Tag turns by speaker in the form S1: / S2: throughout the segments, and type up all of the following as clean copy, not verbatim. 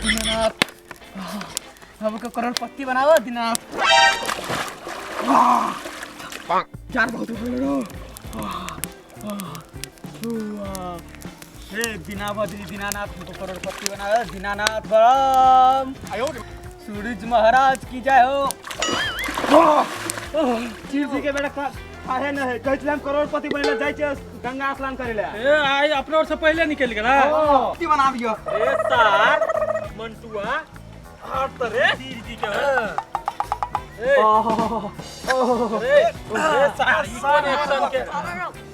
S1: दीनानाथ हमको करोड़पति बनाओ दीनानाथ। जान बहुत हे दीनानाथ हमको करोड़पति बनाओ दीनानाथ बम। सूरज महाराज की जय हो। शिव जी के बेटा काहे न है कहले हम करोड़पति बनेला जाय छै गंगा स्नान करेला।
S2: ए आई अपने और से पहले निकल गेला
S1: करोड़पति बनाबियो।
S2: ए तार मंटुआ हाथ तरे शिव जी के ए सार कौन एक्शन के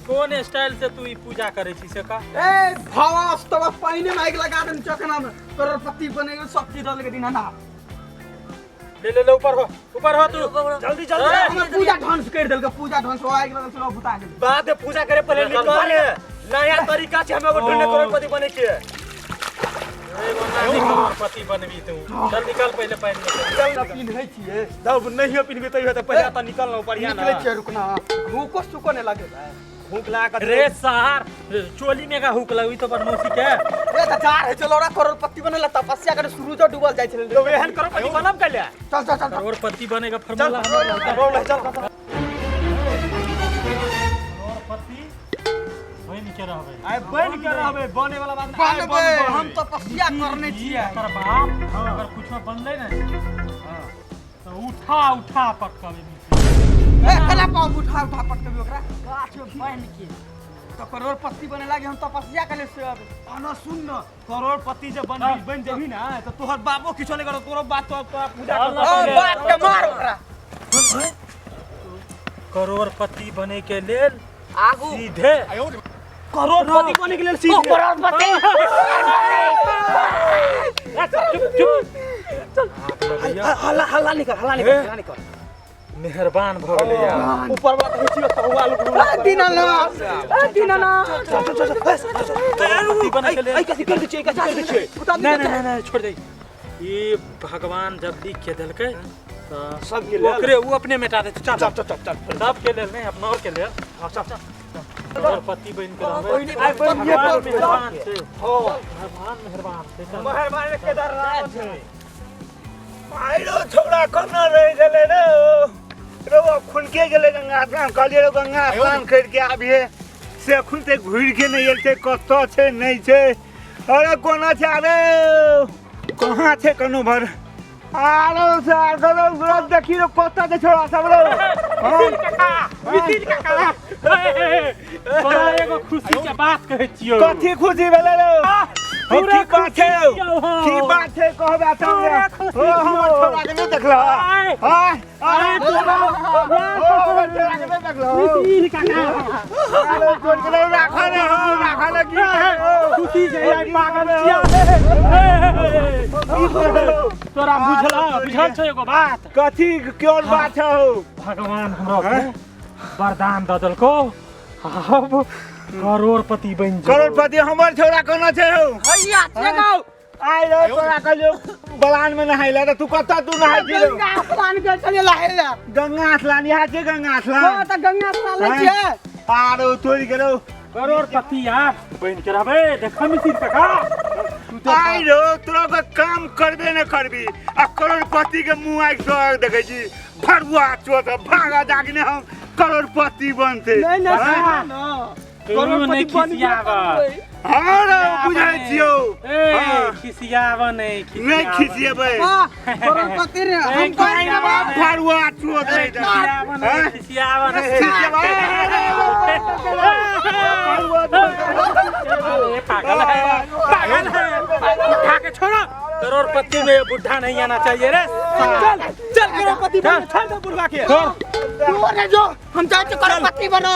S2: कौन स्टाइल से तू ई पूजा करे छी से का।
S1: ए भवास तब पानी में आग लगा दे चकना में करोड़पति बनेगा सब चीज डाल के दीनानाथ।
S2: ले ऊपर हो तू जल्दी
S1: पूजा ढंग से कर देल के पूजा ढंग से आग लगा चलो बुता गेल
S2: बाद में पूजा करे पहले निकल नया तरीका से हमें ढूंढने करोड़पति बने के। ए करोड़पति बनबी तू चल निकल पहले पानी में
S1: चल न पिन्है छिए
S2: तब नहीं पिनबे तइयो त पहले त निकल न बढ़िया ना
S1: निकले छिए रुकना भूको सुको ने लागे
S2: हुक लगा रे सार चोली में का हुक लगई तो पर मौसी के
S1: ए त जार है चलो रा करोड़पति बनेला तपस्या करे सूरज डूबल जाय छले
S2: तो एहन करोड़पति बनब कैले।
S1: चल चल चल
S2: करोड़पति बनेगा फार्मूला
S1: चल
S2: करोड़पति बन के रहबे आइ बन के रहबे बने वाला बात
S1: बनबे हम तपस्या करने छिए।
S2: कर बाप अगर कुछ बनले न तो उठा पटकबे
S1: ए कला पाउ उठा पटकबे ओकरा गाछ में बांध के तो करोड़पति बने लागे हम तपस्या करे से
S2: आना सुन न करोड़पति जे बन जभी ना तो तोहर बाबो किछो नहीं करो तोरो बात तो पूजा कर
S1: बात के मार ओकरा।
S2: करोड़पति बने के लेल
S1: आगू
S2: सीधे करोड़पति बने के लेल सीधे
S1: करोड़पति
S2: चुप
S1: हल्ला निकल
S2: मेहरबान भ गेले यार ऊपर वाला होछि त हुआ लोग
S1: दीनानाथ
S2: करोड़पति बने के लेल
S1: आई कैसे कर दे छिए
S2: नहीं छोड़ दे। ये भगवान जब लिख के देलकै त
S1: सब के लेल
S2: ओकरे वो अपने मिटा दे। चल सब के लेल नहीं अपना और के लेल चल करोड़पति बन के रहबे आई बन ये मेहरबान से हो भगवान मेहरबान से मेहरबान केदारनाथ छै आइलो छोड़ा कन्ना रह गेले रे रो खुल के गेले गंगा स्नान कहलिए रो गंगा स्नान कर के आबिए से खुलते घुर के नहीं एलते कत छै नहीं छै अरे कोना छै अरे कहां छै कनो भर आरो सार गलो गुरत देखी रो कत छै छोड़ा सब रो मिसिल काका बड़ा एगो खुशी के बात कहै छियो कथि खुशी भेले रो की बात छै कहबा तोरे ओ हमर छोरा के नहीं देखला हाय तू छोरा के नहीं देखला मिसिल काका अरे कोन के राखले की खुशी छै यार पागल छिया तोरा बुझल छ एगो बात कथि कोन बात छौ भगवान हमरा वरदान द देलको अब करोड़पति बन जा। करोड़पति हमर छोरा कोना छै हो
S1: हैया चगाओ
S2: आइ रे तोरा कहलियो बलान में नहाइला त तू कत तू नहाइ छी
S1: गंगा स्नान कर चले लाहेला
S2: गंगा स्नान यहाँ छै गंगा स्नान
S1: हां त गंगा स्नान ले छिए
S2: आरो तोरी गेलो करोड़पति यार बन के रहबे देख मिसिर काका आई रो तोरा के काम करबे न करबी आ करोड़पति के मुंह आइ सो देखै छी भरुआ चोत भागा जागने हम करोड़पति बनते
S1: नहीं
S2: करोड़पति खिसियावा हां बुझाइ छियो ए खिसियावा नहीं खिसियाबे
S1: करोड़पति रे हम
S2: काई ना भरुआ चोत खिसियावा नहीं पागल है उठा के छोड़ो करोड़पति में बुढ़ा नहीं आना चाहिए रे
S1: चल करोड़पति बन छोड़ दे बुलवा के तू ने जो हम चाहे करोड़पति बनो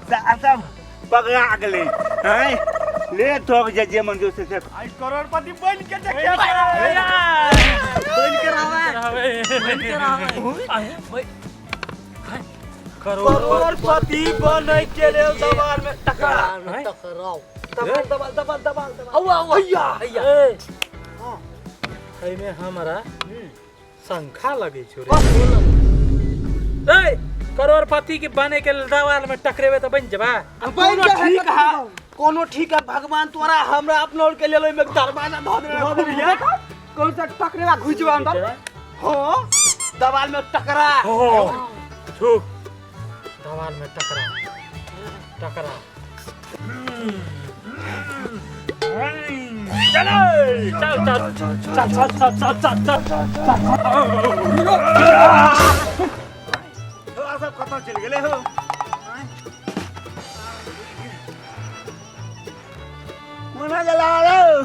S2: सब पगला गेले हैं ले तो जे मन जो से आई करोड़पति बन के देखिए बन के रहवे करोड़पति बने के ले दबाल में टकराओ दबाल भैया में हमारा शंखा लगे छोरे करोड़पति के बने के दवाल में टकरेबे तो बन जबा
S1: ठीक है
S3: कोनो ठीक है भगवान तोरा हमरा अपना और के ले लो में दरवाजा धो दे
S1: कौन सा टकरेला घुचवा अंदर
S3: हो दवाल में टकरा
S2: छुप दवाल में टकरा टकरा चलो चल चल चल चल चल चल चल
S3: थोड़ा सब खत्म चल गेले हो मना जला लो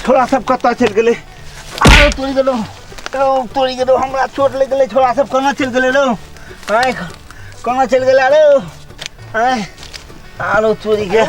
S3: थोड़ा सब कत्ता चल गेले आरो तोड़ी गेलो हमरा चोट लग गेले थोड़ा सब कोना चल गेले लो कोना चल गेले आरो आरो तोड़ी के